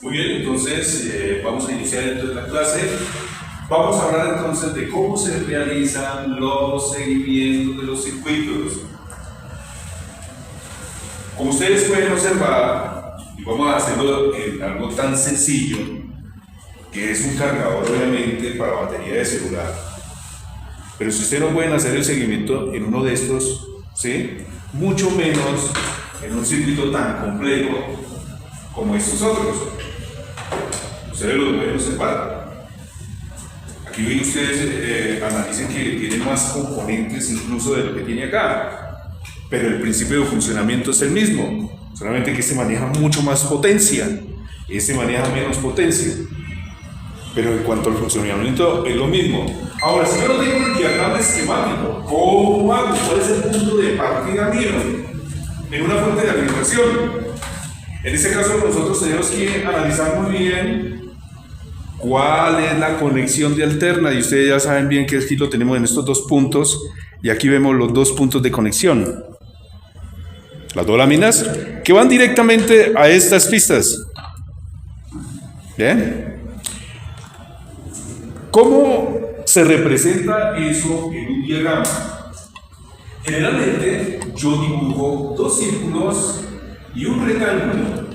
Muy bien, entonces vamos a iniciar entonces la clase. Vamos a hablar entonces de cómo se realizan los seguimientos de los circuitos. Como ustedes pueden observar, y vamos a hacerlo en algo tan sencillo, que es un cargador obviamente para batería de celular. Pero si ustedes no pueden hacer el seguimiento en uno de estos, ¿sí? Mucho menos en un circuito tan complejo como estos otros. Ustedes lo pueden observar. Aquí ustedes analicen que tiene más componentes incluso de lo que tiene acá. Pero el principio de funcionamiento es el mismo. Solamente que este maneja mucho más potencia. Este maneja menos potencia. Pero en cuanto al funcionamiento es lo mismo. Ahora, si yo no tengo el diagrama esquemático, ¿cómo hago? ¿Cuál es el punto de partida mío en una fuente de alimentación? En este caso nosotros tenemos que analizar muy bien cuál es la conexión de alterna, y ustedes ya saben bien que aquí lo tenemos en estos dos puntos, y aquí vemos los dos puntos de conexión. Las dos láminas que van directamente a estas pistas. ¿Bien? ¿Cómo se representa eso en un diagrama? Generalmente yo dibujo dos círculos y un rectángulo.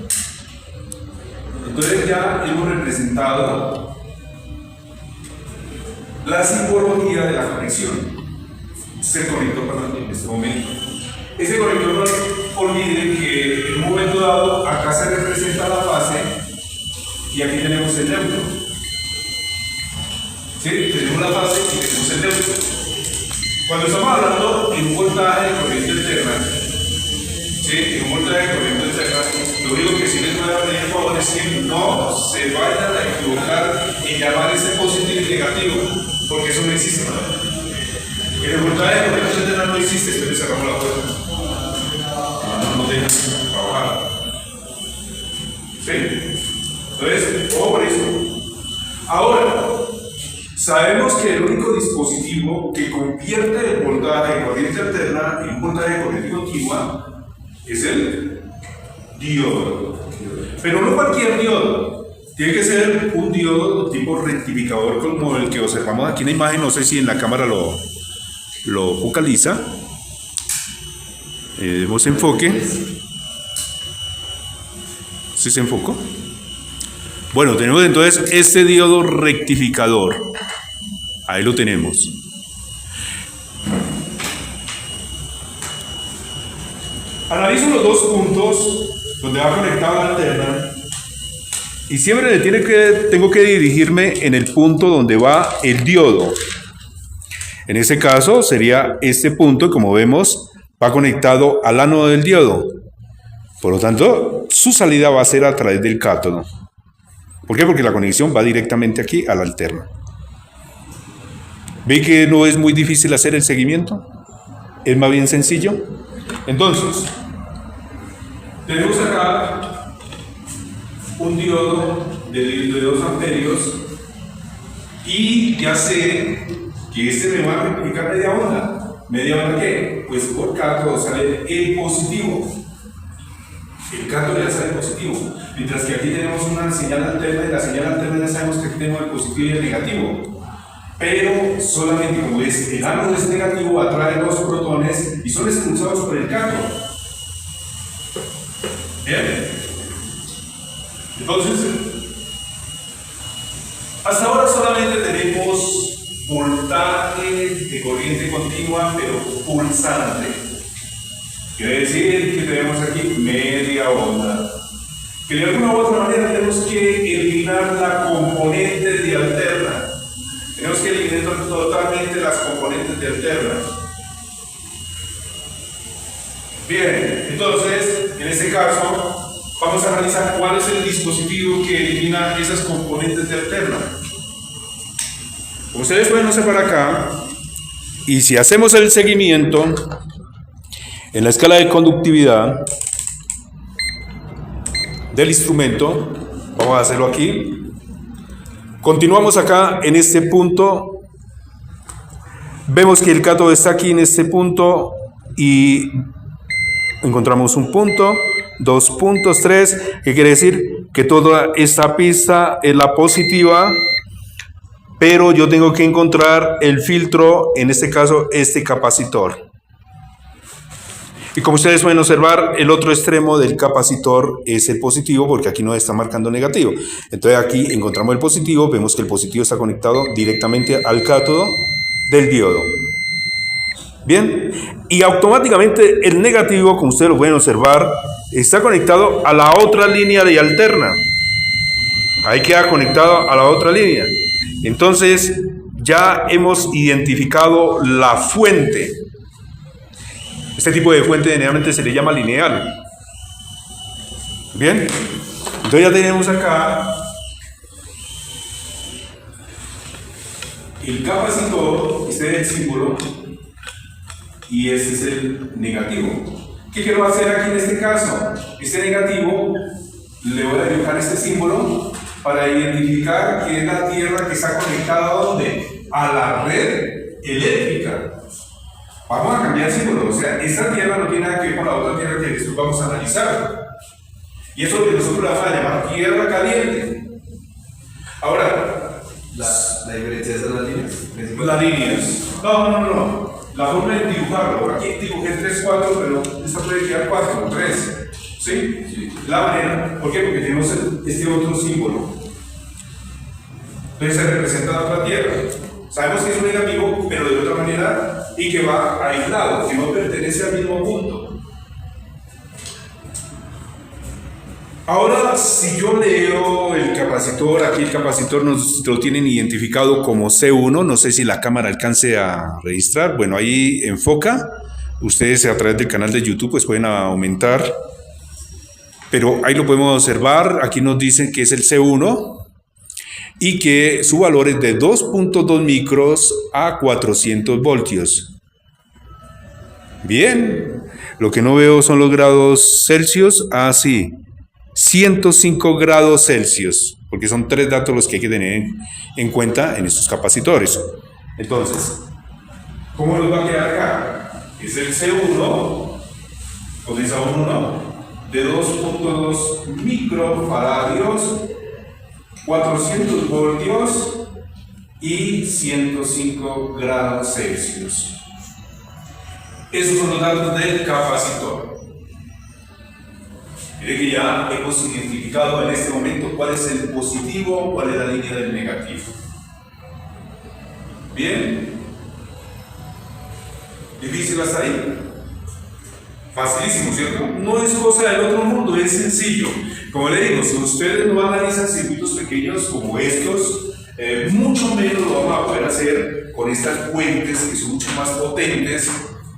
Entonces ya hemos representado la simbología de la conexión. Este conector en este momento. Ese conector, no olviden que en un momento dado acá se representa la fase y aquí tenemos el neutro. ¿Sí? Tenemos la fase y tenemos el neutro. Cuando estamos hablando de un voltaje de corriente alterna, ¿sí? En un voltaje de corriente alterna, lo único que sí les voy a pedir por favor es que no se vayan a equivocar en llamar ese positivo y negativo, porque eso no existe. En el voltaje de corriente alterna no existe, entonces cerramos la puerta. No dejan trabajar. ¿Sí? Entonces, ojo por eso. Ahora, sabemos que el único dispositivo que convierte el voltaje de corriente alterna en un voltaje de corriente continua es el diodo. Pero no cualquier diodo. Tiene que ser un diodo tipo rectificador como el que observamos aquí en la imagen. No sé si en la cámara lo focaliza. Demos enfoque. ¿Sí se enfocó? Bueno, tenemos entonces este diodo rectificador. Ahí lo tenemos. Analizo los dos puntos donde va conectada la alterna y siempre tengo que dirigirme en el punto donde va el diodo. En este caso sería este punto, como vemos, va conectado al ánodo del diodo. Por lo tanto, su salida va a ser a través del cátodo. ¿Por qué? Porque la conexión va directamente aquí a la alterna. ¿Ve que no es muy difícil hacer el seguimiento? Es más bien sencillo. Entonces, tenemos acá un diodo de 2 amperios y ya sé que este me va a rectificar media onda. ¿Media onda qué? Pues por cátodo sale el positivo. El cátodo ya sale positivo. Mientras que aquí tenemos una señal alterna y la señal alterna ya sabemos que aquí tenemos el positivo y el negativo. Pero solamente como es el ánodo es negativo, atrae los protones y son expulsados por el cátodo. ¿Bien? Entonces, hasta ahora solamente tenemos voltaje de corriente continua, pero pulsante. Quiere decir que tenemos aquí media onda. Que de alguna u otra manera tenemos que eliminar la componente de alterna. Tenemos que eliminar totalmente las componentes de alterna. Bien, entonces, en este caso, vamos a analizar cuál es el dispositivo que elimina esas componentes de alterna. Como ustedes pueden observar acá, y si hacemos el seguimiento en la escala de conductividad del instrumento, vamos a hacerlo aquí. Continuamos acá en este punto. Vemos que el cátodo está aquí en este punto y encontramos un punto, 2 puntos, 3, que quiere decir que toda esta pista es la positiva, pero yo tengo que encontrar el filtro, en este caso este capacitor. Y como ustedes pueden observar, el otro extremo del capacitor es el positivo, porque aquí nos está marcando negativo. Entonces aquí encontramos el positivo, vemos que el positivo está conectado directamente al cátodo del diodo. Bien, y automáticamente el negativo, como ustedes lo pueden observar, está conectado a la otra línea de alterna. Ahí queda conectado a la otra línea. Entonces ya hemos identificado la fuente. Este tipo de fuente generalmente se le llama lineal. Bien, entonces ya tenemos acá el capacitor, este es el símbolo, y este es el negativo. ¿Qué quiero hacer aquí en este caso? Este negativo, le voy a dibujar este símbolo para identificar que es la tierra que está conectada ¿a dónde? A la red eléctrica. Vamos a cambiar el símbolo, o sea, esta tierra no tiene nada que ver con la otra tierra que después vamos a analizar. Y eso que nosotros le vamos a llamar tierra caliente. Ahora, ¿La diferencia es las líneas? las líneas. No. La forma de dibujarlo. Aquí dibujé 3, 4, pero esta puede quedar 4 o 3. ¿Sí? Sí. La manera. ¿Por qué? Porque tenemos este otro símbolo. Entonces se representa la otra tierra. Sabemos que es un negativo, pero de otra manera, y que va aislado, que no pertenece al mismo punto. Ahora, si yo leo el capacitor, aquí el capacitor nos lo tienen identificado como C1, no sé si la cámara alcance a registrar, bueno, ahí enfoca, ustedes a través del canal de YouTube pues pueden aumentar, pero ahí lo podemos observar, aquí nos dicen que es el C1, y que su valor es de 2.2 micros a 400 voltios. Bien, lo que no veo son los grados Celsius, sí, 105 grados Celsius, porque son 3 datos los que hay que tener en cuenta en estos capacitores. Entonces, ¿cómo nos va a quedar acá? Es el C1, potencial 1, de 2.2 microfaradios, 400 voltios y 105 grados Celsius. Esos son los datos del capacitor. Mire que ya hemos identificado en este momento cuál es el positivo, cuál es la línea del negativo. Bien. ¿Difícil hasta ahí? Facilísimo, ¿cierto? No es cosa del otro mundo, es sencillo. Como le digo, si ustedes no analizan circuitos pequeños como estos, mucho menos lo vamos a poder hacer con estas fuentes que son mucho más potentes,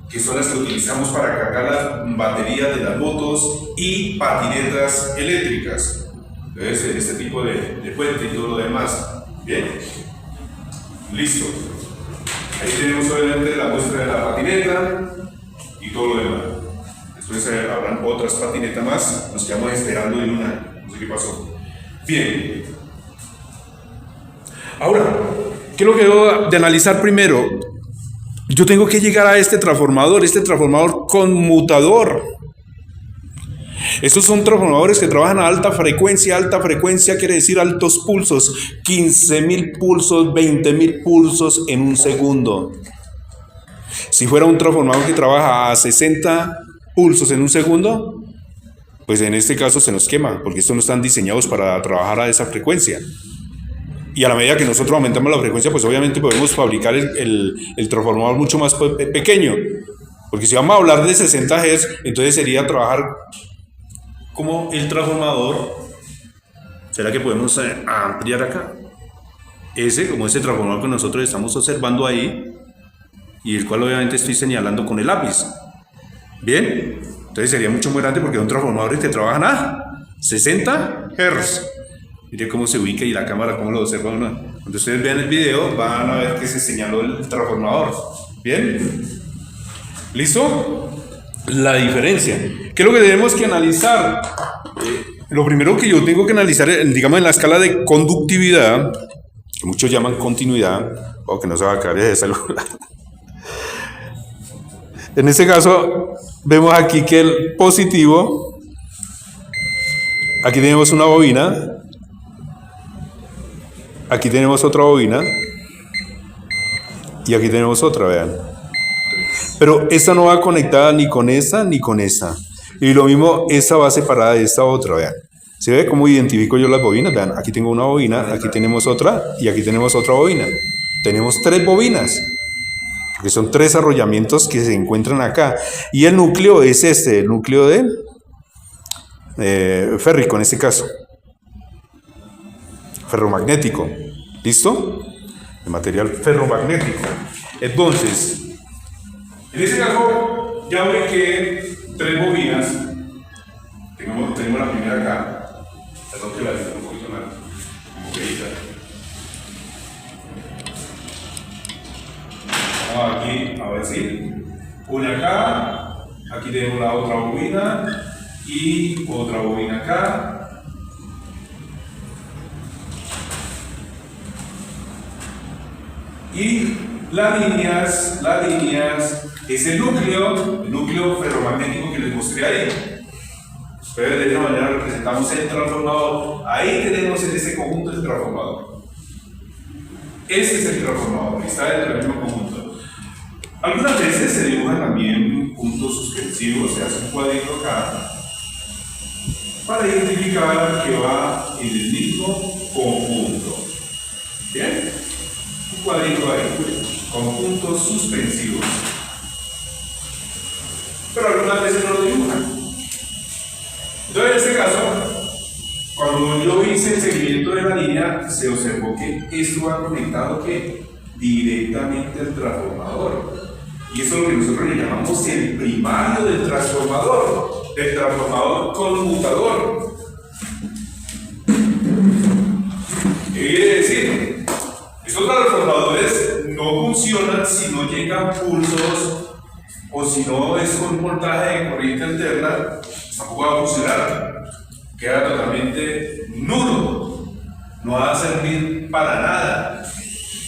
que son las que utilizamos para cargar las baterías de las motos y patinetas eléctricas. Entonces, este tipo de fuente y todo lo demás. Bien, listo. Ahí tenemos obviamente la muestra de la patineta y todo lo demás. Después habrán otras patinetas más, nos quedamos esperando en una, no sé qué pasó. Bien. Ahora, ¿qué es lo que debo de analizar primero? Yo tengo que llegar a este transformador conmutador. Estos son transformadores que trabajan a alta frecuencia quiere decir altos pulsos, 15.000 pulsos, 20.000 pulsos en un segundo. Si fuera un transformador que trabaja a 60 pulsos en un segundo, pues en este caso se nos quema, porque estos no están diseñados para trabajar a esa frecuencia. Y a la medida que nosotros aumentamos la frecuencia, pues obviamente podemos fabricar el transformador mucho más pequeño. Porque si vamos a hablar de 60 Hz, entonces sería trabajar como el transformador. ¿Será que podemos ampliar acá? Como ese transformador que nosotros estamos observando ahí, y el cual obviamente estoy señalando con el lápiz. Bien, entonces sería mucho más grande porque son transformadores que trabajan a 60 Hz. Mire cómo se ubica y la cámara cómo lo observa uno. Cuando ustedes vean el video van a ver que se señaló el transformador. Bien, ¿listo? La diferencia. ¿Qué es lo que tenemos que analizar? Lo primero que yo tengo que analizar, digamos en la escala de conductividad, que muchos llaman continuidad, o que no se va a caer de celular. En este caso, vemos aquí que el positivo, Aquí tenemos una bobina. Aquí tenemos otra bobina. Y aquí tenemos otra, vean. Pero esta no va conectada ni con esta ni con esta. Y lo mismo, esta va separada de esta otra, vean. ¿Se ve cómo identifico yo las bobinas? Vean, aquí tengo una bobina, aquí tenemos otra y aquí tenemos otra bobina. Tenemos 3 bobinas, porque son 3 arrollamientos que se encuentran acá. Y el núcleo es este, el núcleo de férrico en este caso. Ferromagnético. ¿Listo? El material ferromagnético. Entonces, en este caso, ya ven que 3 bobinas, tenemos la primera acá, perdón que la hice un poquito más, como feita. Vamos aquí, a ver si, una acá, aquí tenemos la otra bobina y otra bobina acá. Y las líneas es el núcleo ferromagnético que les mostré ahí. Pero de esta manera representamos el transformador. Ahí tenemos en este conjunto el transformador. Este es el transformador, está dentro del mismo conjunto. Algunas veces se dibujan también puntos suspensivos, se hace un cuadrito acá, para identificar que va en el mismo conjunto. ¿Bien? Un cuadrito ahí, con puntos suspensivos. Pero algunas veces no lo dibujan. Entonces, en este caso, cuando yo hice el seguimiento de la línea, se observó que esto va conectado ¿qué? Directamente al transformador. Y eso es lo que nosotros le llamamos el primario del transformador conmutador. ¿Qué quiere decir? Estos transformadores no funcionan si no llegan pulsos o si no es con un voltaje de corriente alterna, tampoco va a funcionar. Queda totalmente nulo, no va a servir para nada.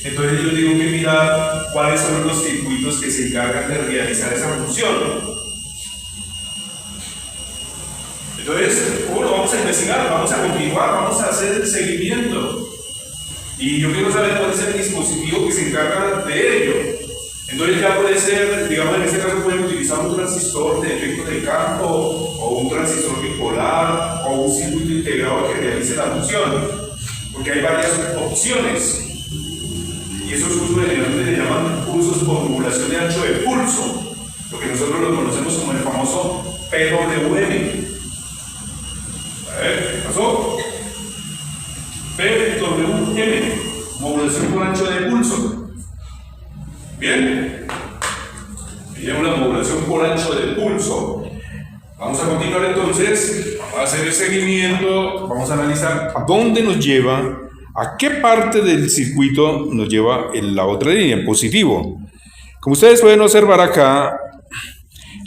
Entonces yo tengo que mirar cuáles son los circuitos que se encargan de realizar esa función. Entonces, ¿cómo lo vamos a investigar? Vamos a continuar, vamos a hacer el seguimiento. Y yo quiero saber cuál es el dispositivo que se encarga de ello. Entonces ya puede ser, digamos en este caso pueden utilizar un transistor de efecto de campo, o un transistor bipolar, o un circuito integrado que realice la función. Porque hay varias opciones. Y esos usos generalmente se llaman pulsos por modulación de ancho de pulso, lo que nosotros lo conocemos como el famoso PWM. A ver, ¿qué pasó? PWM, modulación por ancho de pulso. Bien, tenemos la modulación por ancho de pulso. Vamos a continuar entonces, vamos a hacer el seguimiento, vamos a analizar ¿a dónde nos lleva? ¿A qué parte del circuito nos lleva en la otra línea, en positivo? Como ustedes pueden observar acá,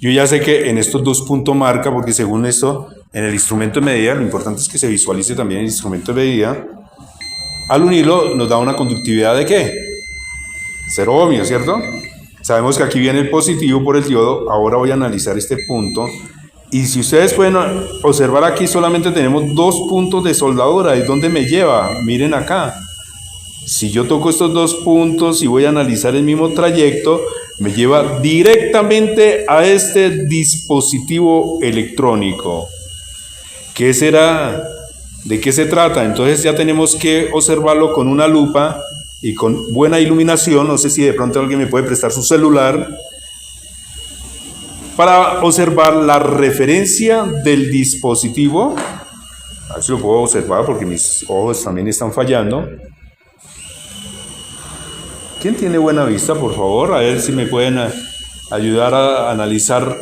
yo ya sé que en estos 2 puntos marca, porque según esto, en el instrumento de medida, lo importante es que se visualice también el instrumento de medida. Al unirlo nos da una conductividad de ¿qué? 0 ohmios, ¿cierto? Sabemos que aquí viene el positivo por el diodo. Ahora voy a analizar este punto. Y si ustedes pueden observar aquí, solamente tenemos 2 puntos de soldadura. ¿Es donde me lleva? Miren acá. Si yo toco estos 2 puntos y voy a analizar el mismo trayecto, me lleva directamente a este dispositivo electrónico. ¿Qué será? ¿De qué se trata? Entonces ya tenemos que observarlo con una lupa y con buena iluminación. No sé si de pronto alguien me puede prestar su celular para observar la referencia del dispositivo. A ver si lo puedo observar porque mis ojos también están fallando. ¿Quién tiene buena vista, por favor? A ver si me pueden ayudar a analizar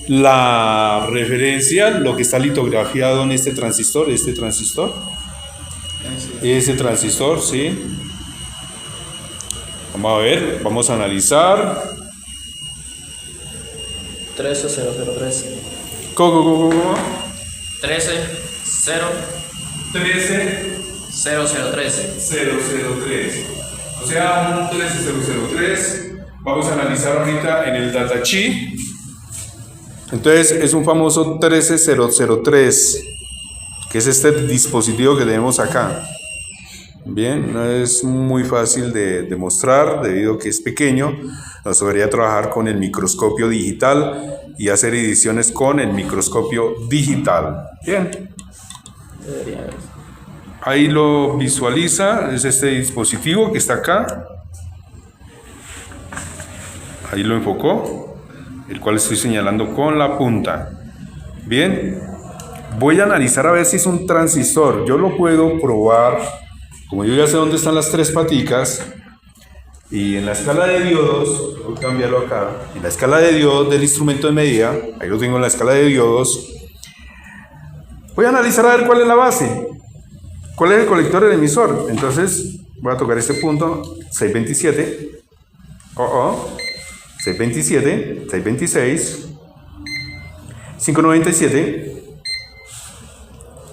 la referencia, lo que está litografiado en este transistor, ese transistor, sí. Vamos a ver, vamos a analizar. 13003. ¿Cómo? 13003. O sea, un 13003. Vamos a analizar ahorita en el datasheet. Entonces es un famoso 13003, ¿ok? que es este dispositivo que tenemos acá. Bien, no es muy fácil de mostrar debido a que es pequeño. Nos debería trabajar con el microscopio digital y hacer ediciones con el microscopio digital. Bien. Ahí lo visualiza, es este dispositivo que está acá. Ahí lo enfocó, el cual estoy señalando con la punta. Bien, voy a analizar a ver si es un transistor. Yo lo puedo probar, como yo ya sé dónde están las tres paticas, y en la escala de diodos, voy a cambiarlo acá, en la escala de diodos del instrumento de medida, ahí lo tengo en la escala de diodos, voy a analizar a ver cuál es la base, cuál es el colector del emisor. Entonces voy a tocar este punto, 627, 627, 626, 597.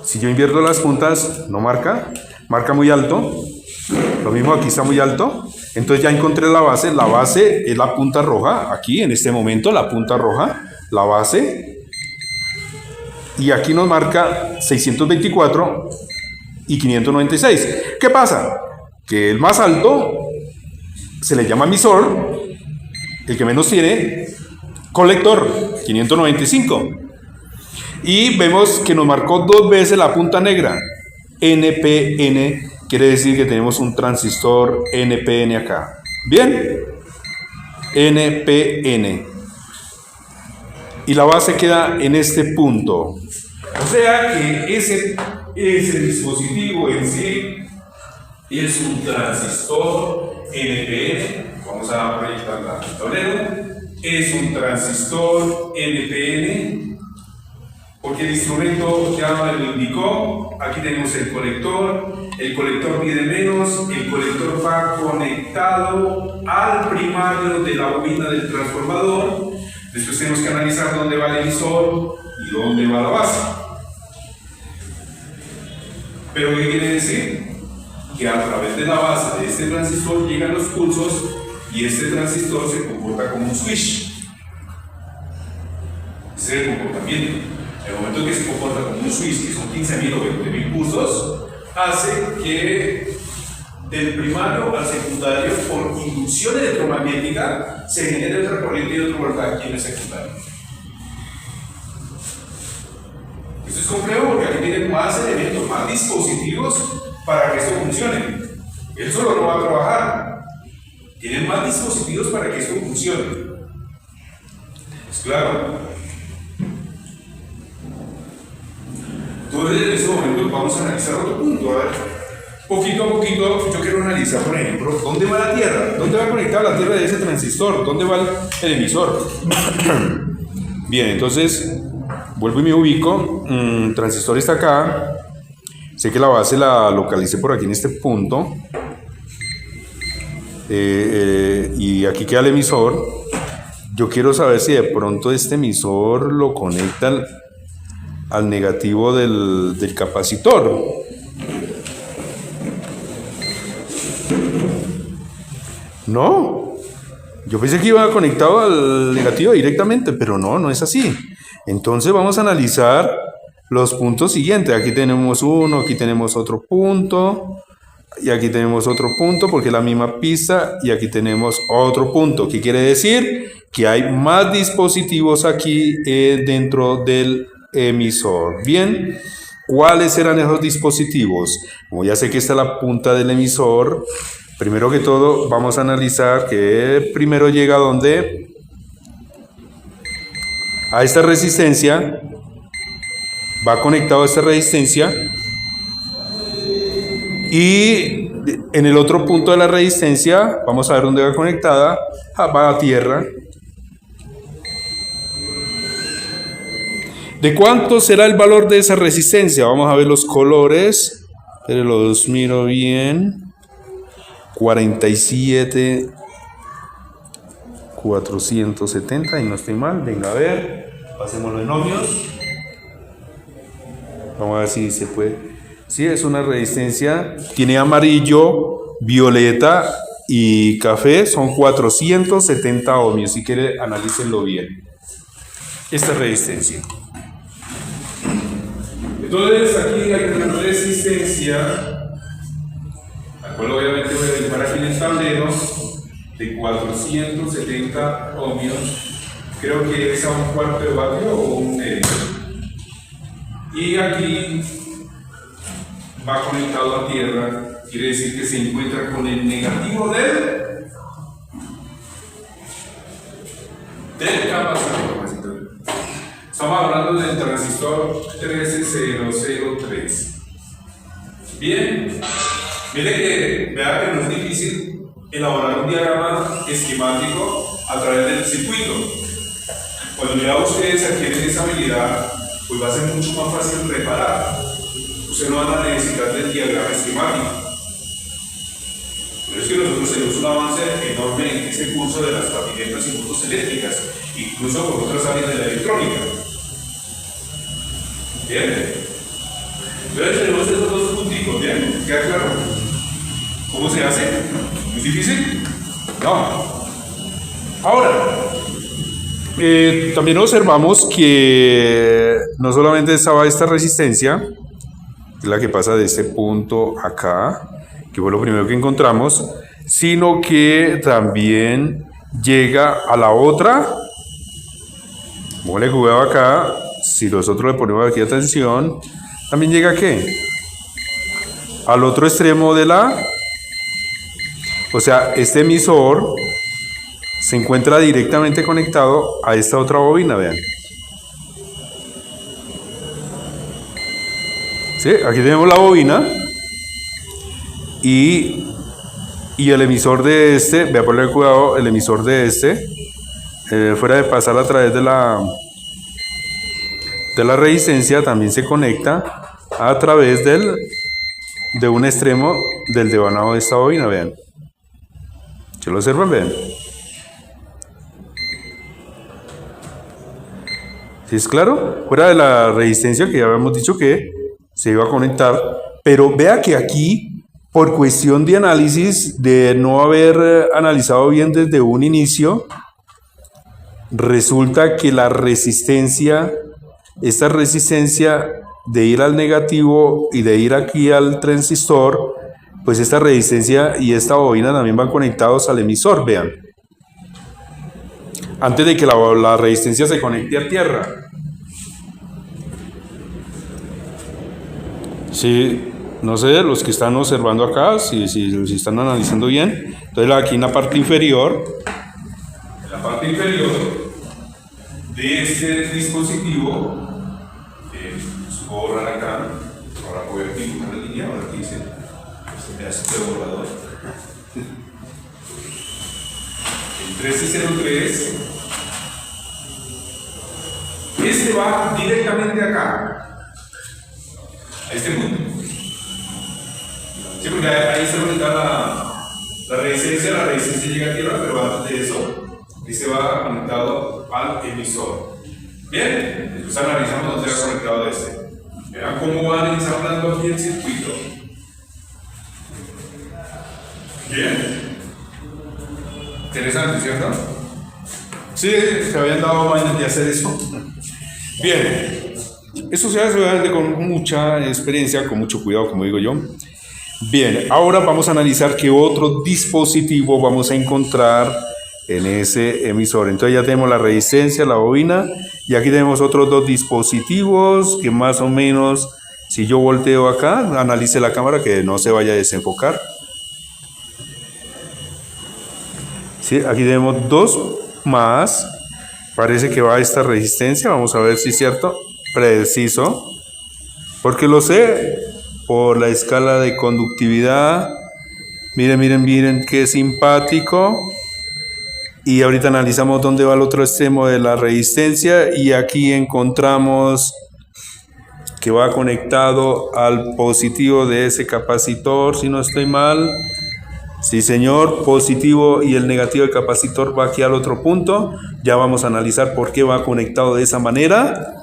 Si yo invierto las puntas, no marca, marca muy alto. Lo mismo aquí está muy alto. Entonces ya encontré la base. La base es la punta roja. Aquí en este momento la punta roja, la base. Y aquí nos marca 624 y 596. ¿Qué pasa? Que el más alto se le llama emisor. El que menos tiene, colector, 595. Y vemos que nos marcó dos veces la punta negra. NPN quiere decir que tenemos un transistor NPN acá. ¿Bien? NPN. Y la base queda en este punto. O sea que ese dispositivo en sí es un transistor NPN. Vamos a proyectar el tablero. Es un transistor NPN, porque el instrumento ya lo indicó. Aquí tenemos el colector mide menos, el colector va conectado al primario de la bobina del transformador. Después tenemos que analizar dónde va el emisor y dónde va la base. ¿Pero qué quiere decir? Que a través de la base de este transistor llegan los pulsos y este transistor se comporta como un switch. Ese es el comportamiento. El momento que se comporta como un switch, que son 15.000 o 20.000 pulsos, hace que del primario al secundario, por inducción electromagnética, se genere otra corriente y otro voltaje aquí en el secundario. Esto es complejo porque aquí tienen más elementos, más dispositivos para que esto funcione. Él solo no va a trabajar. Tienen más dispositivos para que esto funcione. ¿Es claro? Entonces, en este momento vamos a analizar otro punto. A ver, poquito a poquito, yo quiero analizar, por ejemplo, ¿dónde va la Tierra? ¿Dónde va conectada la Tierra de ese transistor? ¿Dónde va el emisor? Bien, entonces, vuelvo y me ubico. El transistor está acá. Sé que la base la localicé por aquí en este punto. Y aquí queda el emisor. Yo quiero saber si de pronto este emisor lo conecta al negativo del capacitor. No, yo pensé que iba conectado al negativo directamente, pero no es así. Entonces vamos a analizar los puntos siguientes. Aquí tenemos uno, aquí tenemos otro punto, y aquí tenemos otro punto porque es la misma pista, y aquí tenemos otro punto. ¿Qué quiere decir? Que hay más dispositivos aquí dentro del emisor. Bien, ¿cuáles eran esos dispositivos? Como ya sé que esta es la punta del emisor, primero que todo vamos a analizar que primero llega a esta resistencia, va conectado a esta resistencia, y en el otro punto de la resistencia, vamos a ver dónde va conectada, va a tierra. ¿De cuánto será el valor de esa resistencia? Vamos a ver los colores, pero los miro bien. 47, 470, y no estoy mal. Venga, a ver, pasemos los ohmios. Vamos a ver si se puede. Sí, es una resistencia, tiene amarillo, violeta y café, son 470 ohmios. Si quiere, analícenlo bien. Esta resistencia. Entonces aquí hay una resistencia, la cual obviamente voy a dibujar aquí en el tablero, de 470 ohmios, creo que es a un cuarto de vatio o un medio. Y aquí va conectado a tierra, quiere decir que se encuentra con el negativo del capacitor. Estamos hablando del transistor 13003. Bien, mire que vea que no es difícil elaborar un diagrama esquemático a través del circuito. Cuando ya ustedes adquieren esa habilidad, pues va a ser mucho más fácil reparar. Ustedes no van a necesitar del diagrama esquemático. Pero es que nosotros tenemos un avance enorme en ese curso de las patinetas y motos eléctricas, incluso por otras áreas de la electrónica. Bien. Entonces tenemos estos dos punticos, ¿bien? ¿Queda claro? ¿Cómo se hace? ¿Es difícil? No. Ahora, también observamos que no solamente estaba esta resistencia, que es la que pasa de este punto acá, que fue lo primero que encontramos, sino que también llega a la otra. Como le jugaba acá, si nosotros le ponemos aquí atención, también llega ¿a qué? Al otro extremo de la... O sea, este emisor se encuentra directamente conectado a esta otra bobina, vean. ¿Sí? Aquí tenemos la bobina y el emisor de este, voy a poner cuidado, el emisor de este, fuera de pasar a través de la resistencia, también se conecta a través de un extremo del devanado de esta bobina, vean. ¿Se lo observan? Vean. ¿Sí es claro? Fuera de la resistencia que ya habíamos dicho que se iba a conectar, pero vea que aquí, por cuestión de análisis, de no haber analizado bien desde un inicio, resulta que la resistencia, esta resistencia de ir al negativo y de ir aquí al transistor, pues esta resistencia y esta bobina también van conectados al emisor, vean. Antes de que la resistencia se conecte a tierra. Sí, no sé, los que están observando acá, si están analizando bien. Entonces aquí en la parte inferior, de este dispositivo, puedo borrar acá, ahora voy a dibujar la línea, ahora aquí dice este pedazo de borrador. El 1303, este va directamente acá, a este punto. Sí, porque ahí se conecta la resistencia llega a tierra, pero antes de eso, este va conectado al emisor. Bien, después analizamos dónde va conectado este. Vean cómo van ensamblando aquí el circuito. Bien. Interesante, ¿cierto? sí, se habían dado mañas de hacer eso. Bien, eso se hace obviamente con mucha experiencia, con mucho cuidado, como digo yo. Bien, ahora vamos a analizar qué otro dispositivo vamos a encontrar en ese emisor. Entonces ya tenemos la resistencia, la bobina, y aquí tenemos otros dos dispositivos que más o menos, si yo volteo acá, analice la cámara que no se vaya a desenfocar. Sí, aquí tenemos dos más, parece que va a esta resistencia, vamos a ver si es cierto, preciso, porque lo sé por la escala de conductividad. Miren qué simpático. Y ahorita analizamos dónde va el otro extremo de la resistencia y aquí encontramos que va conectado al positivo de ese capacitor, si no estoy mal. Sí, señor, positivo, y el negativo del capacitor va aquí al otro punto. Ya vamos a analizar por qué va conectado de esa manera.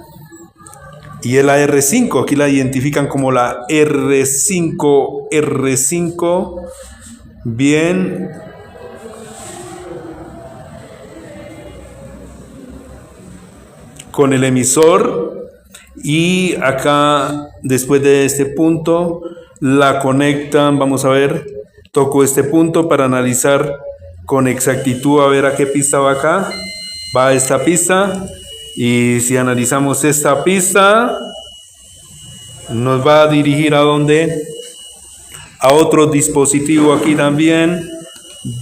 Y es la R5, aquí la identifican como la R5. Bien. Con el emisor Y acá, después de este punto, la conectan, vamos a ver, toco este punto para analizar con exactitud a ver a qué pista va acá. Va a esta pista, y si analizamos esta pista, nos va a dirigir a dónde, a otro dispositivo aquí también,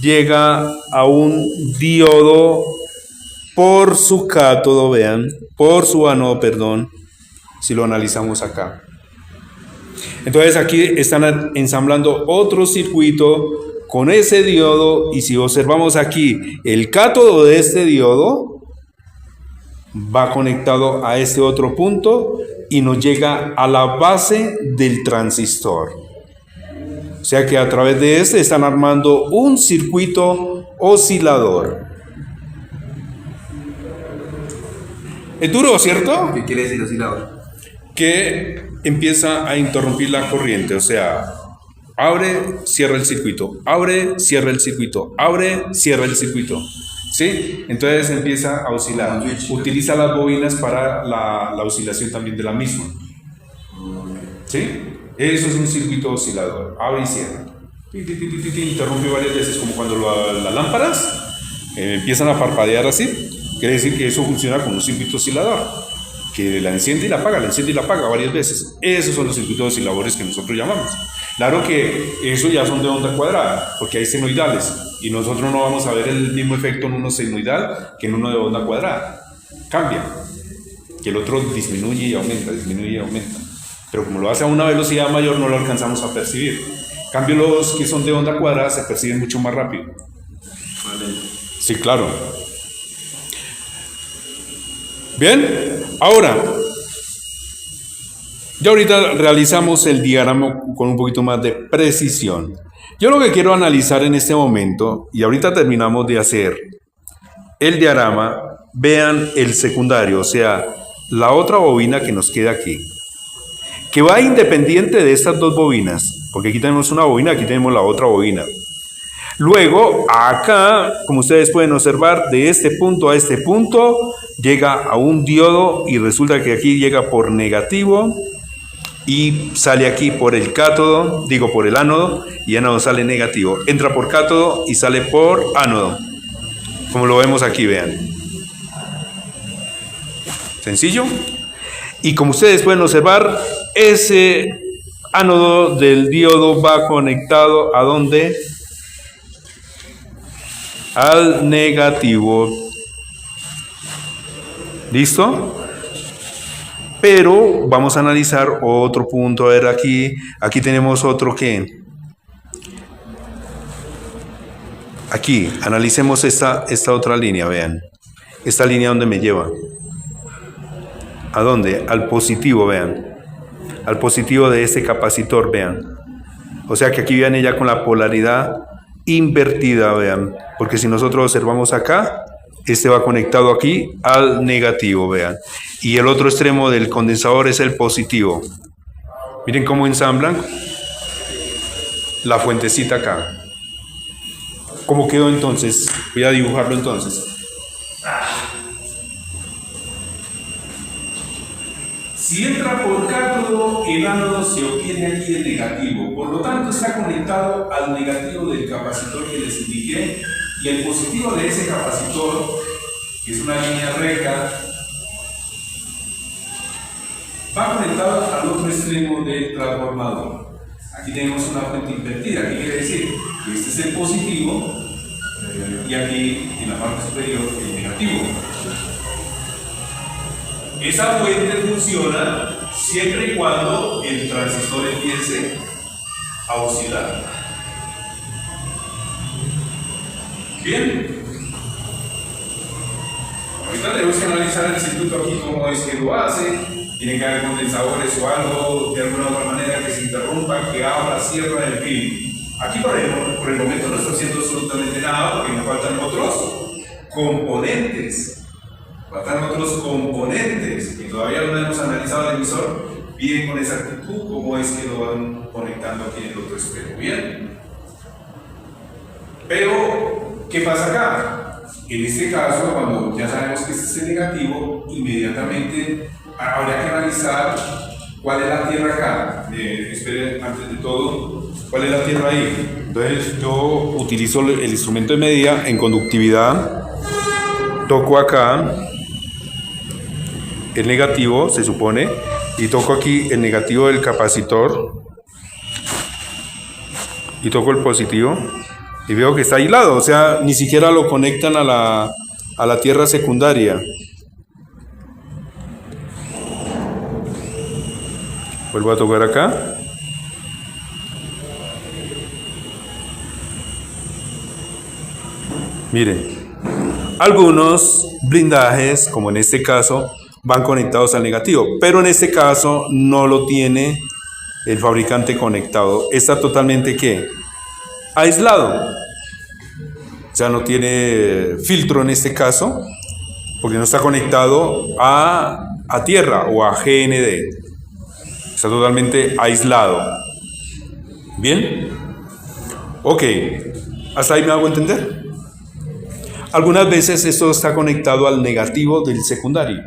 llega a un diodo por su cátodo, vean, por su ánodo, perdón, si lo analizamos acá. Entonces aquí están ensamblando otro circuito con ese diodo, y si observamos aquí, el cátodo de este diodo va conectado a este otro punto y nos llega a la base del transistor. O sea que a través de este están armando un circuito oscilador. Es duro, ¿cierto? ¿Qué quiere decir oscilador? Que empieza a interrumpir la corriente, o sea, abre, cierra el circuito, abre, cierra el circuito, abre, cierra el circuito, ¿sí? Entonces empieza a oscilar. Utiliza las bobinas para la oscilación también de la misma, ¿sí? Eso es un circuito oscilador, abre y cierra. Interrumpe varias veces, como cuando las lámparas empiezan a parpadear así. Quiere decir que eso funciona como un circuito oscilador, que la enciende y la apaga varias veces. Esos son los circuitos osciladores que nosotros llamamos. Claro que esos ya son de onda cuadrada, porque hay senoidales, y nosotros no vamos a ver el mismo efecto en uno senoidal que en uno de onda cuadrada. Cambia, que el otro disminuye y aumenta, pero como lo hace a una velocidad mayor no lo alcanzamos a percibir. En cambio, los que son de onda cuadrada se perciben mucho más rápido. Sí, claro. Bien, ahora, ya ahorita realizamos el diagrama con un poquito más de precisión. Yo lo que quiero analizar en este momento, y ahorita terminamos de hacer el diagrama, vean el secundario, o sea, la otra bobina que nos queda aquí, que va independiente de estas dos bobinas, porque aquí tenemos una bobina, aquí tenemos la otra bobina. Luego, acá, como ustedes pueden observar, de este punto a este punto, llega a un diodo, y resulta que aquí llega por negativo, y sale aquí por el cátodo, digo por el ánodo, y ánodo sale negativo. Entra por cátodo y sale por ánodo, como lo vemos aquí, vean. Sencillo. Y como ustedes pueden observar, ese ánodo del diodo va conectado ¿a dónde? Al negativo. ¿Listo? Pero vamos a analizar otro punto. A ver, aquí tenemos otro que. Aquí, analicemos esta otra línea, vean. Esta línea, ¿dónde me lleva? ¿A dónde? Al positivo, vean. Al positivo de este capacitor, vean. O sea que aquí viene ya con la polaridad invertida, vean. Porque si nosotros observamos acá, este va conectado aquí al negativo, vean. Y el otro extremo del condensador es el positivo. Miren cómo ensamblan la fuentecita acá. ¿Cómo quedó entonces? Voy a dibujarlo entonces. Si entra por cátodo, el ánodo se obtiene aquí el negativo. Por lo tanto, está conectado al negativo del capacitor que les indiqué, y el positivo de ese capacitor, que es una línea recta, va conectado al otro extremo del transformador. Aquí tenemos una fuente invertida. ¿Qué quiere decir? Que este es el positivo y aquí en la parte superior el negativo. Esa fuente funciona siempre y cuando el transistor empiece a oscilar. Bien. Ahorita tenemos que analizar el circuito aquí, cómo es que lo hace. Tiene que haber condensadores o algo de alguna otra manera que se interrumpa, que abra, cierra, en fin. Aquí por el momento no está haciendo absolutamente nada porque nos faltan otros componentes. Faltan otros componentes que todavía no hemos analizado el emisor bien con exactitud cómo es que lo van conectando aquí en el otro extremo. Bien. Pero, ¿qué pasa acá? En este caso, cuando ya sabemos que este es el negativo, inmediatamente habría que analizar cuál es la tierra acá. Espere, antes de todo, ¿cuál es la tierra ahí? Entonces yo utilizo el instrumento de medida en conductividad, toco acá el negativo, se supone, y toco aquí el negativo del capacitor, y toco el positivo, y veo que está aislado, o sea, ni siquiera lo conectan a la tierra secundaria. Vuelvo a tocar acá. Miren, algunos blindajes, como en este caso, van conectados al negativo, pero en este caso no lo tiene el fabricante conectado. Está totalmente, ¿qué? Aislado. O sea, no tiene filtro en este caso, porque no está conectado a tierra o a GND. Está totalmente aislado. ¿Bien? Ok. ¿Hasta ahí me hago entender? Algunas veces esto está conectado al negativo del secundario,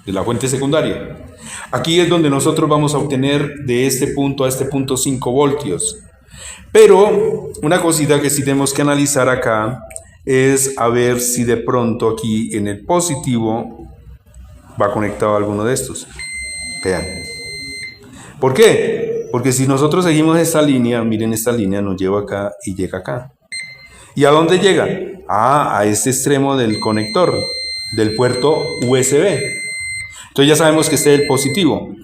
de la fuente secundaria. Aquí es donde nosotros vamos a obtener de este punto a este punto 5 voltios. Pero una cosita que sí tenemos que analizar acá es a ver si de pronto aquí en el positivo va conectado a alguno de estos. Vean. ¿Por qué? Porque si nosotros seguimos esta línea, miren, esta línea nos lleva acá y llega acá. ¿Y a dónde llega? A este extremo del conector, del puerto USB. Entonces ya sabemos que este es el positivo.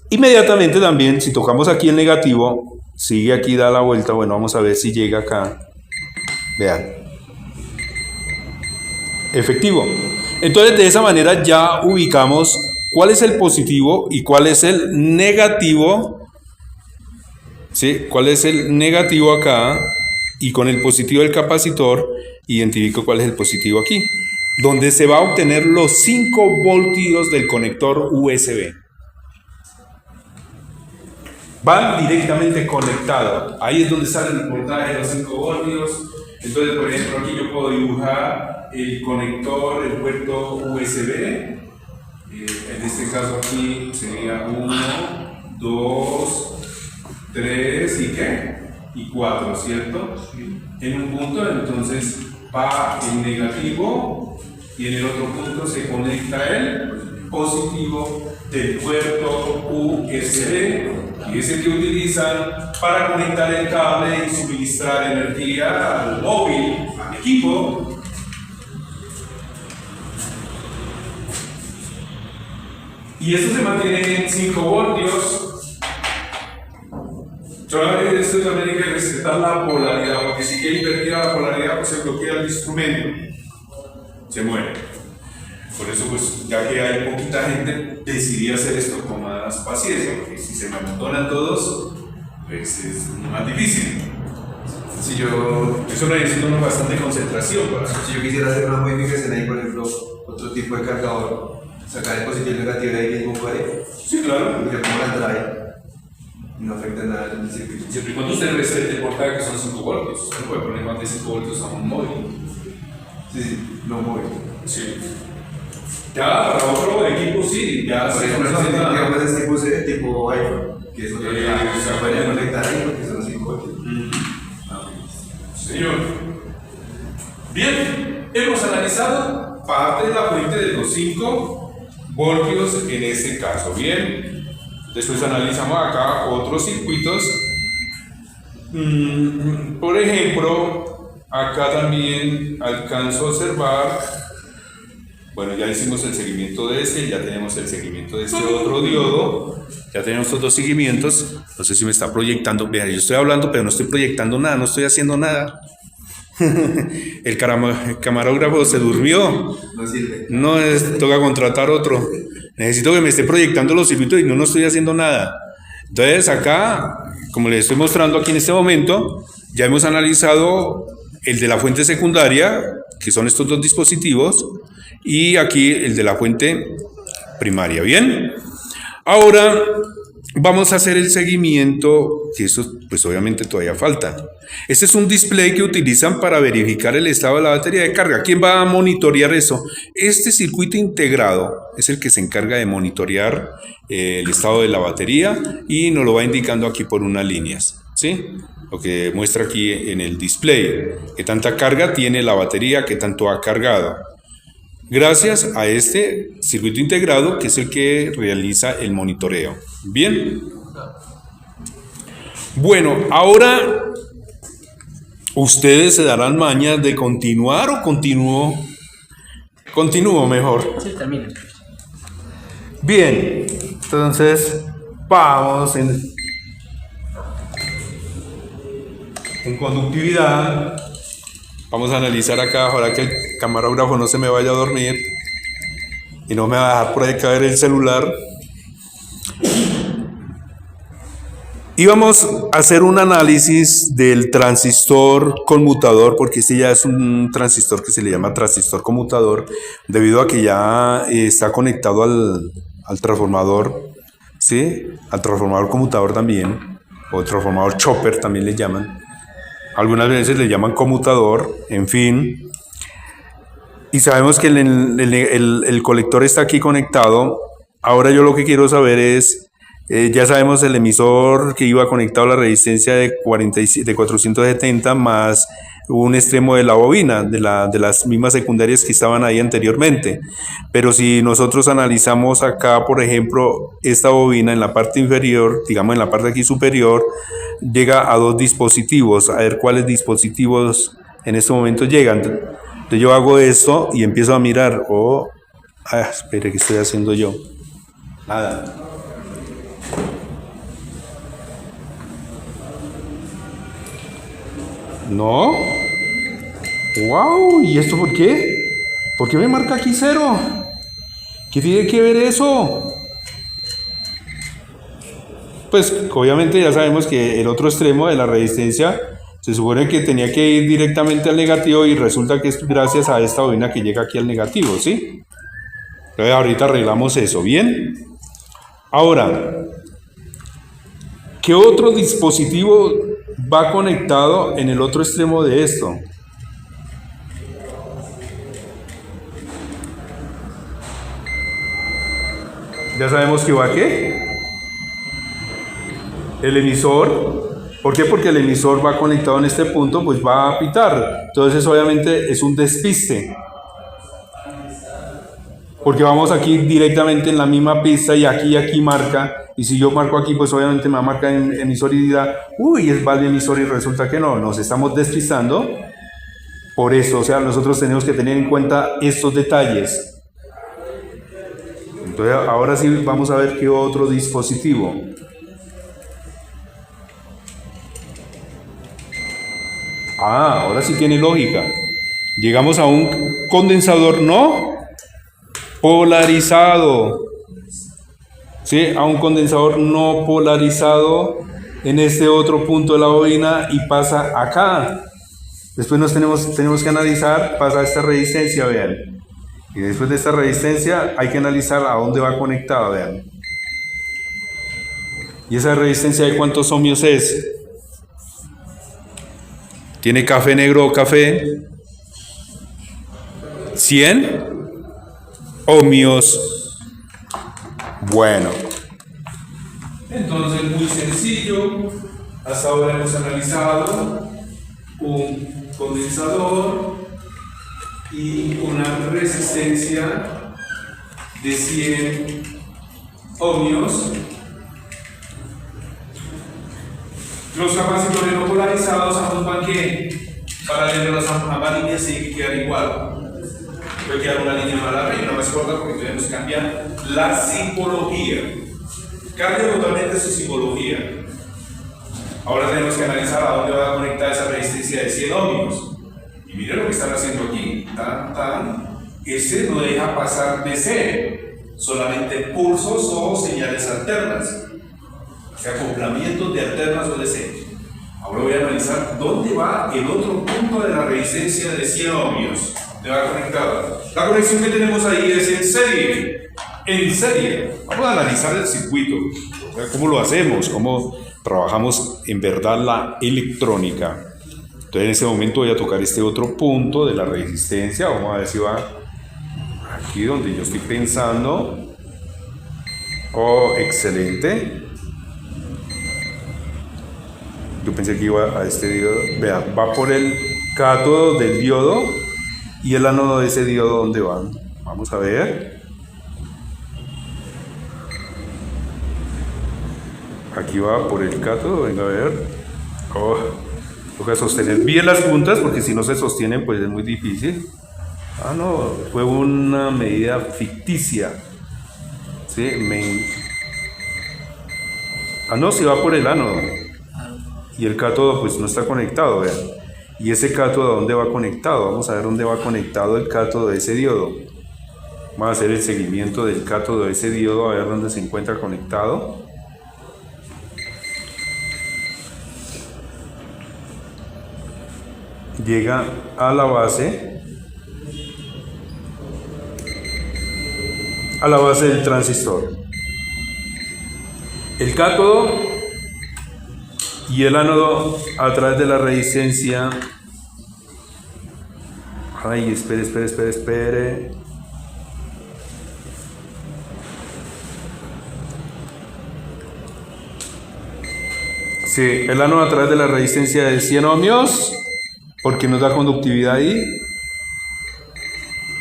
Inmediatamente también, si tocamos aquí el negativo, sigue aquí, da la vuelta. Bueno, vamos a ver si llega acá. Vean. Efectivo. Entonces de esa manera ya ubicamos cuál es el positivo y cuál es el negativo. ¿Sí? ¿Cuál es el negativo acá? Y con el positivo del capacitor identifico cuál es el positivo aquí, donde se va a obtener los 5 voltios del conector USB. Van directamente conectados. Ahí es donde sale el voltaje de los 5 voltios. Entonces, por ejemplo, aquí yo puedo dibujar el conector, el puerto USB. En este caso aquí sería 1, 2, 3 y ¿qué? Y 4, ¿cierto? En un punto entonces va el negativo y en el otro punto se conecta el positivo del puerto USB, y es el que utilizan para conectar el cable y suministrar energía al móvil, al equipo. Y esto se mantiene en 5 voltios. Esto también hay que respetar la polaridad, porque si quiere invertir la polaridad, pues se bloquea el instrumento, se muere. Por eso, pues, ya que hay poquita gente, decidí hacer esto con más paciencia, porque si se me amontonan todos, pues es más difícil. Si yo, Eso necesita una bastante concentración. si yo quisiera hacer una modificación ahí, por ejemplo, otro tipo de cargador, sacar el positivo y el negativo de ahí mismo, puede. Sí, claro. Y le pongo la entrada ahí. No afecta nada al circuito. Siempre y cuando usted resete el voltaje, que son 5 voltios. Usted no puede poner más de 5 voltios a un móvil. Sí, no mueve. Sí. Ya para otro equipo sí, ya Por se ejemplo, necesita. digamos es tipo C, tipo iPhone, que es otro que se puede conectar ahí porque son 5 voltios. Señor. Bien, hemos analizado parte de la fuente de los 5 voltios en este caso. Bien. Después analizamos acá otros circuitos. Por ejemplo, acá también alcanzo a observar, bueno, ya hicimos el seguimiento de este, ya tenemos el seguimiento de este otro diodo, ya tenemos estos 2 seguimientos. No sé si me está proyectando, vean, yo estoy hablando, pero no estoy proyectando nada, no estoy haciendo nada. El camarógrafo se durmió. No sirve. No, toca contratar otro. Necesito que me esté proyectando los circuitos y no estoy haciendo nada. Entonces acá, como les estoy mostrando aquí en este momento, ya hemos analizado el de la fuente secundaria, que son estos 2 dispositivos, y aquí el de la fuente primaria. Bien, ahora vamos a hacer el seguimiento, que eso pues obviamente todavía falta. Este es un display que utilizan para verificar el estado de la batería de carga. ¿Quién va a monitorear eso? Este circuito integrado es el que se encarga de monitorear el estado de la batería y nos lo va indicando aquí por unas líneas, ¿sí? Lo que muestra aquí en el display, qué tanta carga tiene la batería, qué tanto ha cargado. Gracias a este circuito integrado que es el que realiza el monitoreo. Bien. Bueno, ahora ustedes se darán maña de continuar o continúo. Continúo mejor. Sí, termina. Bien, entonces vamos en conductividad. Vamos a analizar acá, ahora que el camarógrafo no se me vaya a dormir y no me va a dejar por ahí caer el celular. Y vamos a hacer un análisis del transistor conmutador, porque este ya es un transistor que se le llama transistor conmutador, debido a que ya está conectado al transformador, ¿sí? Al transformador conmutador también, o transformador chopper también le llaman. Algunas veces le llaman conmutador, en fin. Y sabemos que el colector está aquí conectado. Ahora yo lo que quiero saber es, ya sabemos el emisor que iba conectado a la resistencia de 470 más un extremo de la bobina, de las mismas secundarias que estaban ahí anteriormente. Pero si nosotros analizamos acá, por ejemplo, esta bobina en la parte inferior, digamos en la parte aquí superior, llega a dos dispositivos. A ver cuáles dispositivos en este momento llegan. Entonces yo hago esto y empiezo a mirar. Espere, ¿qué estoy haciendo yo? Nada. No. Wow, ¿y esto por qué? ¿Por qué me marca aquí 0? ¿Qué tiene que ver eso? Pues obviamente ya sabemos que el otro extremo de la resistencia se supone que tenía que ir directamente al negativo y resulta que es gracias a esta bobina que llega aquí al negativo, ¿sí? Entonces ahorita arreglamos eso, ¿bien? Ahora, ¿qué otro dispositivo va conectado en el otro extremo de esto? Ya sabemos que va ¿qué? El emisor. ¿Por qué? Porque el emisor va conectado en este punto, pues va a pitar. Entonces obviamente es un despiste. Porque vamos aquí directamente en la misma pista y aquí marca. Y si yo marco aquí, pues obviamente me va a marcar en emisor y dirá, uy, es valve emisor, y resulta que no, nos estamos despistando. Por eso, o sea, nosotros tenemos que tener en cuenta estos detalles. Entonces ahora sí vamos a ver qué otro dispositivo. Ahora sí tiene lógica. Llegamos a un condensador no polarizado. ¿Sí? A un condensador no polarizado en este otro punto de la bobina y pasa acá. Después tenemos que analizar, pasa esta resistencia, vean. Y después de esta resistencia hay que analizar a dónde va conectada, vean. ¿Y esa resistencia de cuántos ohmios es? ¿Tiene café negro o café? 100 ohmios. Bueno. Entonces, muy sencillo. Hasta ahora hemos analizado un condensador y una resistencia de 100 ohmios. Los capacitores no polarizados ambos van que paralelos a ambas líneas tienen que quedar igual. Puede quedar una línea más larga y una más corta porque tenemos que cambiar la simbología. Cambia totalmente su simbología. Ahora tenemos que analizar a dónde va a conectar esa resistencia de 100 ohmios. Y miren lo que están haciendo aquí. Este no deja pasar DC, solamente pulsos o señales alternas. O sea, acoplamientos de alternas o DC. Ahora voy a analizar dónde va el otro punto de la resistencia de 100 ohmios. ¿Dónde va conectada? La conexión que tenemos ahí es en serie. En serie. Vamos a analizar el circuito. ¿Cómo lo hacemos? ¿Cómo trabajamos en verdad la electrónica? Entonces en ese momento voy a tocar este otro punto de la resistencia. Vamos a ver si va aquí donde yo estoy pensando. Oh, excelente. Yo pensé que iba a este diodo. Vean, va por el cátodo del diodo y el ánodo de ese diodo, ¿dónde van? Vamos a ver. Aquí va por el cátodo, venga a ver. Oh, toca sostener bien las puntas porque si no se sostienen pues es muy difícil. Ah, no, fue una medida ficticia. Sí, ah, no, si va por el ánodo. Y el cátodo pues no está conectado, vean. ¿Y ese cátodo a dónde va conectado? Vamos a ver dónde va conectado el cátodo de ese diodo. Vamos a hacer el seguimiento del cátodo de ese diodo a ver dónde se encuentra conectado. Llega a la base del transistor. El cátodo y el ánodo a través de la resistencia. Ay, espere. Sí, el ánodo a través de la resistencia de 100 ohmios, porque nos da conductividad ahí.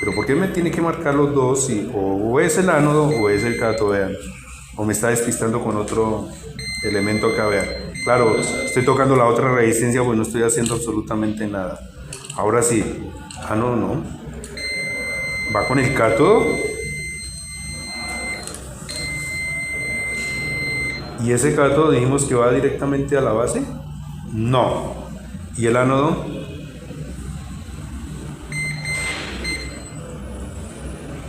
Pero ¿por qué me tiene que marcar los dos? Si o es el ánodo o es el cátodo, vean. O me está despistando con otro elemento acá, vean. Claro, estoy tocando la otra resistencia, pues no estoy haciendo absolutamente nada. Ahora sí. Ah, no. Va con el cátodo. ¿Y ese cátodo dijimos que va directamente a la base? No. ¿Y el ánodo?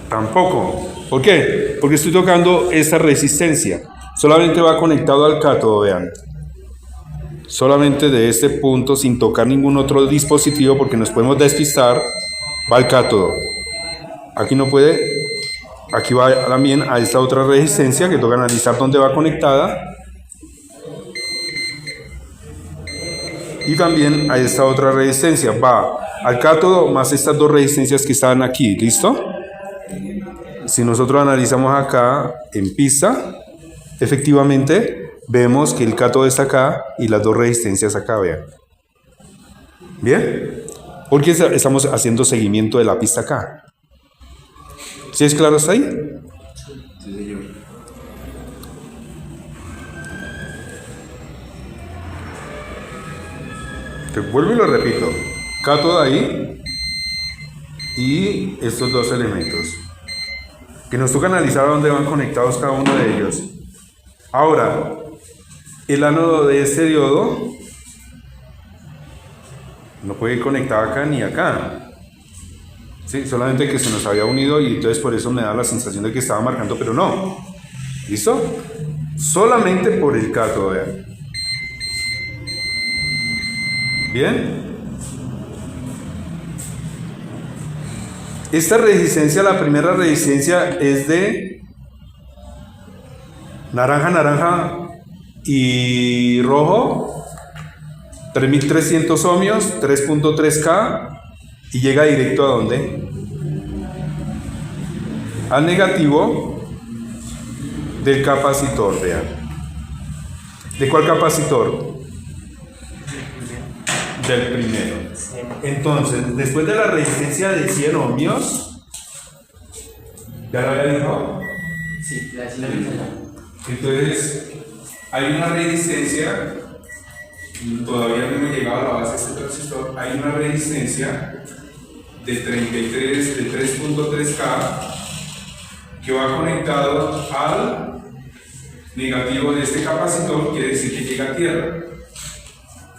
Tampoco. ¿Por qué? Porque estoy tocando esta resistencia. Solamente va conectado al cátodo, vean. Solamente de este punto, sin tocar ningún otro dispositivo, porque nos podemos despistar, va al cátodo. Aquí no puede. Aquí va también a esta otra resistencia que toca analizar dónde va conectada. Y también a esta otra resistencia. Va al cátodo más estas dos resistencias que están aquí. ¿Listo? Si nosotros analizamos acá en pista, efectivamente vemos que el cátodo está acá y las dos resistencias acá, vean. ¿Bien? Porque estamos haciendo seguimiento de la pista acá. ¿Sí es claro hasta ahí? Sí, señor. Te vuelvo y lo repito. Cátodo ahí y estos dos elementos. Que nos toca analizar a dónde van conectados cada uno de ellos. Ahora, el ánodo de este diodo no puede ir conectado acá ni acá. Sí, solamente que se nos había unido y entonces por eso me da la sensación de que estaba marcando, pero no. ¿Listo? Solamente por el cátodo, vean. ¿Bien? Esta resistencia, la primera resistencia es de naranja y rojo, 3300 ohmios, 3.3K, y llega directo a ¿dónde? Al negativo del capacitor, vean. ¿De cuál capacitor? Del primero. Entonces, después de la resistencia de 100 ohmios, ¿ya lo había dicho? Sí, la misma. Entonces, hay una resistencia, todavía no hemos llegado a la base de este transistor, hay una resistencia de 3.3K que va conectado al negativo de este capacitor, quiere decir que llega a tierra.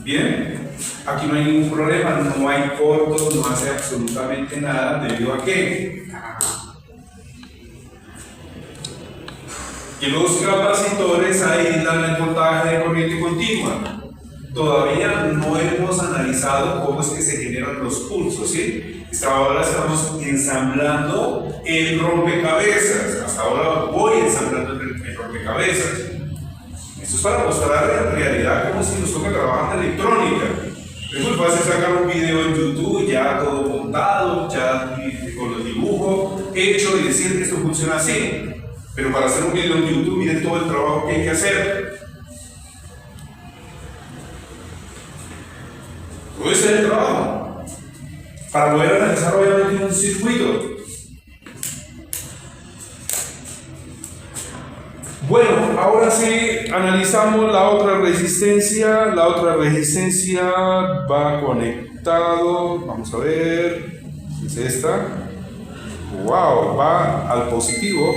Bien, aquí no hay ningún problema, no hay cortos, no hace absolutamente nada, debido a que los capacitores aíslan el voltaje de corriente continua. Todavía no hemos analizado cómo es que se generan los pulsos, ¿sí? Hasta ahora estamos ensamblando el rompecabezas. Hasta ahora voy ensamblando el rompecabezas. Esto es para mostrar en realidad cómo si nos toca trabajar en electrónica. Es muy fácil sacar un video en YouTube ya todo montado, ya con los dibujos hecho y decir que esto funciona así. Pero para hacer un video en YouTube, miren todo el trabajo que hay que hacer. Todo ese es el trabajo. Para poder analizar obviamente un circuito. Bueno, ahora sí analizamos la otra resistencia. La otra resistencia va conectado. Vamos a ver. Es esta. Wow, va al positivo.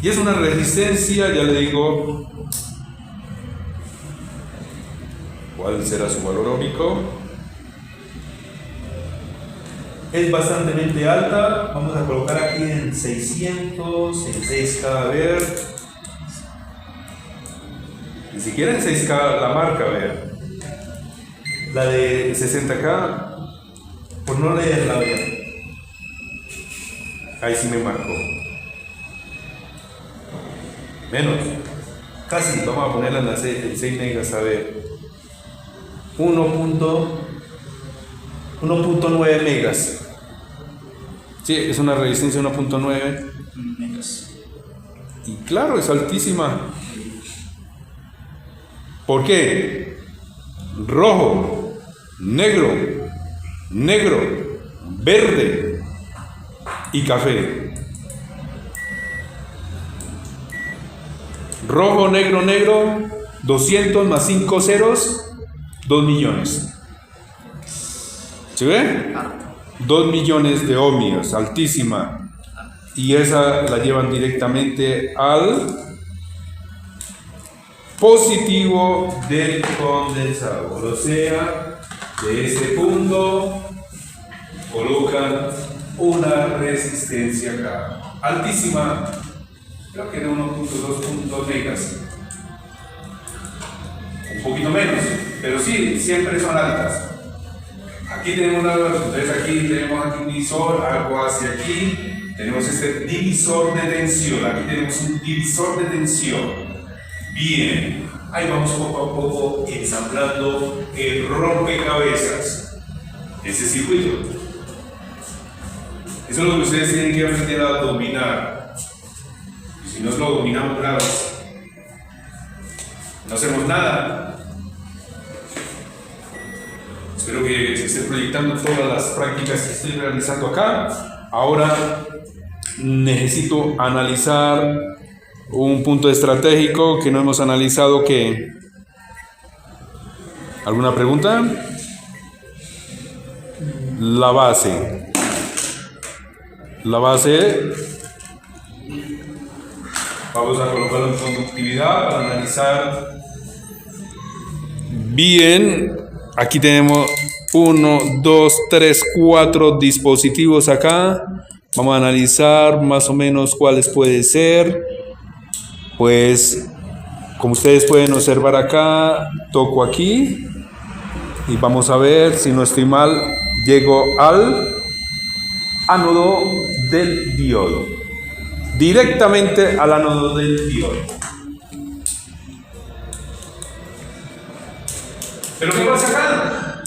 Y es una resistencia, ya le digo. ¿Cuál será su valor ómico? Es bastante alta. Vamos a colocar aquí en 600, en 6K, a ver. Ni siquiera en 6K la marca, a ver. La de 60K, por no leerla, vean. Ahí sí me marcó. Menos. Casi, vamos a ponerla en las 6 megas, a ver. 1.9 megas. Sí, es una resistencia 1.9 megas. y claro, es altísima. ¿Por qué? Rojo, negro, verde y café. Rojo, negro, 200 más 5 ceros, 2 millones. ¿Se ve? 2 millones de ohmios, altísima. Y esa la llevan directamente al positivo del condensador. O sea, de ese punto colocan una resistencia acá. Altísima. Creo que de 1.2 megas. Un poquito menos, pero sí, siempre son altas. Aquí tenemos una luz, entonces aquí tenemos aquí un divisor, algo hacia aquí, tenemos este divisor de tensión, aquí tenemos un divisor de tensión. Bien, ahí vamos poco a poco ensamblando el rompecabezas, ese circuito. Eso es lo que ustedes tienen que aprender a dominar. Y si no lo dominamos, claro, no hacemos nada. Espero que se estén proyectando todas las prácticas que estoy realizando acá. Ahora necesito analizar un punto estratégico que no hemos analizado. ¿Qué? ¿Alguna pregunta? La base. La base. Vamos a colocarlo en conductividad para analizar bien. Aquí tenemos 1, 2, 3, 4 dispositivos acá. Vamos a analizar más o menos cuáles pueden ser. Pues, como ustedes pueden observar acá, toco aquí y vamos a ver, si no estoy mal, llego al ánodo del diodo. Directamente al ánodo del diodo. ¿Pero qué pasa acá?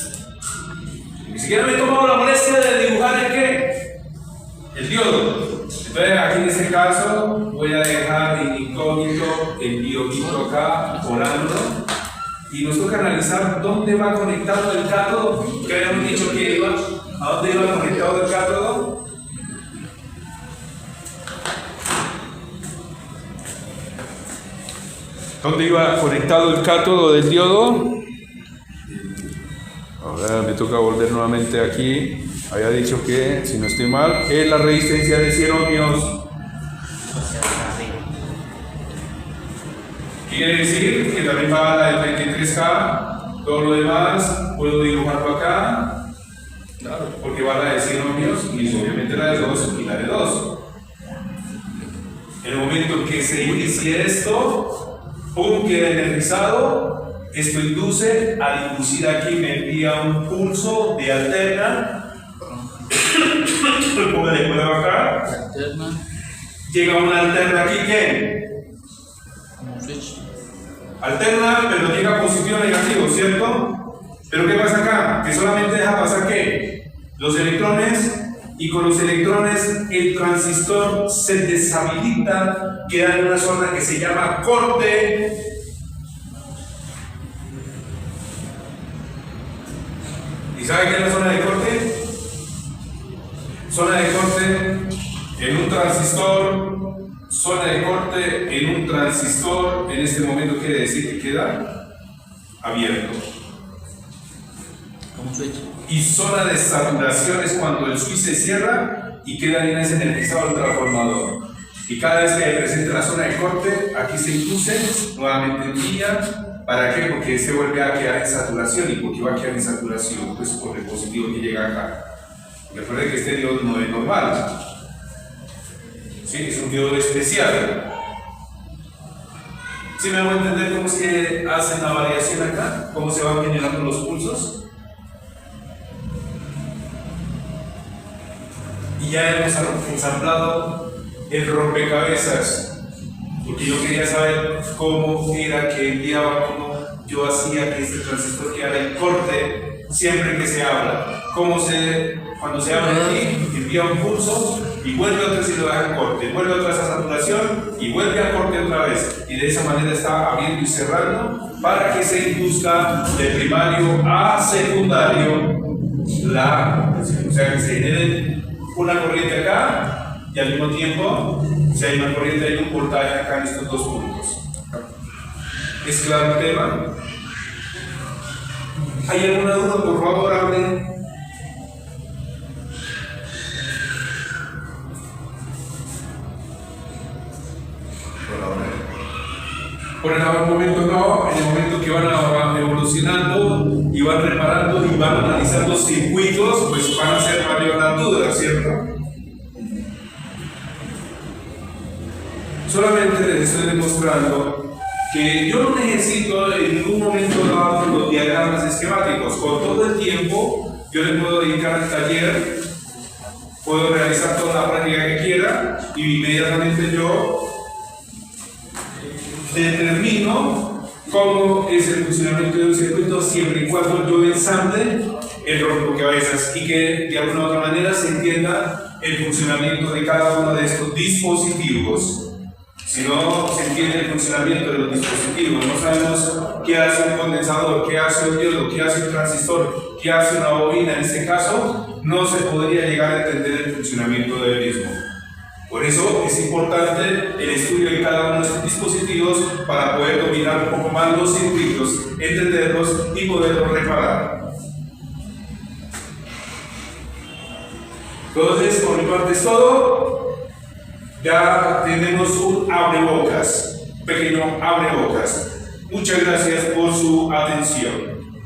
Ni siquiera me he tomado la molestia de dibujar el qué. El diodo. Entonces aquí en este caso voy a dejar en incógnito el diodito acá por ánodo. Y nos toca analizar dónde va conectado el cátodo. Que habíamos dicho que iba. ¿A dónde iba conectado el cátodo? ¿Dónde iba conectado el cátodo del diodo? Ahora me toca volver nuevamente aquí. Había dicho que, si no estoy mal, es la resistencia de 100 ohmios. Quiere decir que también va la de 23K. Todo lo demás puedo dibujarlo acá. Claro, porque va la de 100 ohmios y obviamente la de 2 y la de 2. En el momento en que se inicie esto, pum, queda energizado. Esto induce, al inducir aquí me envía un pulso de alterna. Póngale prueba acá. Alterna. Llega una alterna aquí que Switch. Alterna, pero llega positivo o negativo, ¿cierto? Pero ¿qué pasa acá? Que solamente deja pasar ¿qué? Los electrones, y con los electrones el transistor se deshabilita, queda en una zona que se llama corte. ¿Y sabe qué es la zona de corte? Zona de corte en un transistor. Zona de corte en un transistor, en este momento quiere decir que queda abierto. Como un switch. Y zona de saturación es cuando el switch se cierra y queda bien energizado el transformador. Y cada vez que se presente la zona de corte, aquí se induce nuevamente en línea. ¿Para qué? Porque se vuelve a quedar en saturación. ¿Y por qué va a quedar en saturación? Pues por el positivo que llega acá. Recuerden que este diodo no es normal. Sí, es un diodo especial. ¿Sí me voy a entender cómo es que hacen la variación acá? ¿Cómo se van generando los pulsos? Y ya hemos ensamblado el rompecabezas, porque yo quería saber cómo era que enviaba, cómo yo hacía que este transistor quedara en corte siempre que se habla. Cuando se habla aquí, envía un pulso y vuelve otra vez y lo deja en corte, vuelve otra vez a saturación y vuelve a corte otra vez. Y de esa manera está abriendo y cerrando para que se induzca de primario a secundario la presión. O sea que se genere una corriente acá y al mismo tiempo, si hay una corriente, hay un voltaje acá en estos dos puntos. ¿Es claro el tema? ¿Hay alguna duda? Por favor, hablen. Por el momento no, en el momento que van evolucionando y van reparando y van analizando circuitos, pues van a ser varias las dudas, ¿cierto? Solamente les estoy demostrando que yo no necesito en ningún momento dado los diagramas esquemáticos. Con todo el tiempo yo les puedo dedicar al taller, puedo realizar toda la práctica que quiera y inmediatamente yo determino cómo es el funcionamiento de un circuito siempre y cuando yo ensamble el rompecabezas y que de alguna u otra manera se entienda el funcionamiento de cada uno de estos dispositivos. Si no se entiende el funcionamiento de los dispositivos, no sabemos qué hace un condensador, qué hace un diodo, qué hace un transistor, qué hace una bobina, en este caso, no se podría llegar a entender el funcionamiento del mismo. Por eso es importante el estudio de cada uno de estos dispositivos para poder dominar un poco más los circuitos, entenderlos y poderlos reparar. Entonces, por mi parte es todo. Ya tenemos un abrebocas, pequeño abrebocas. Muchas gracias por su atención.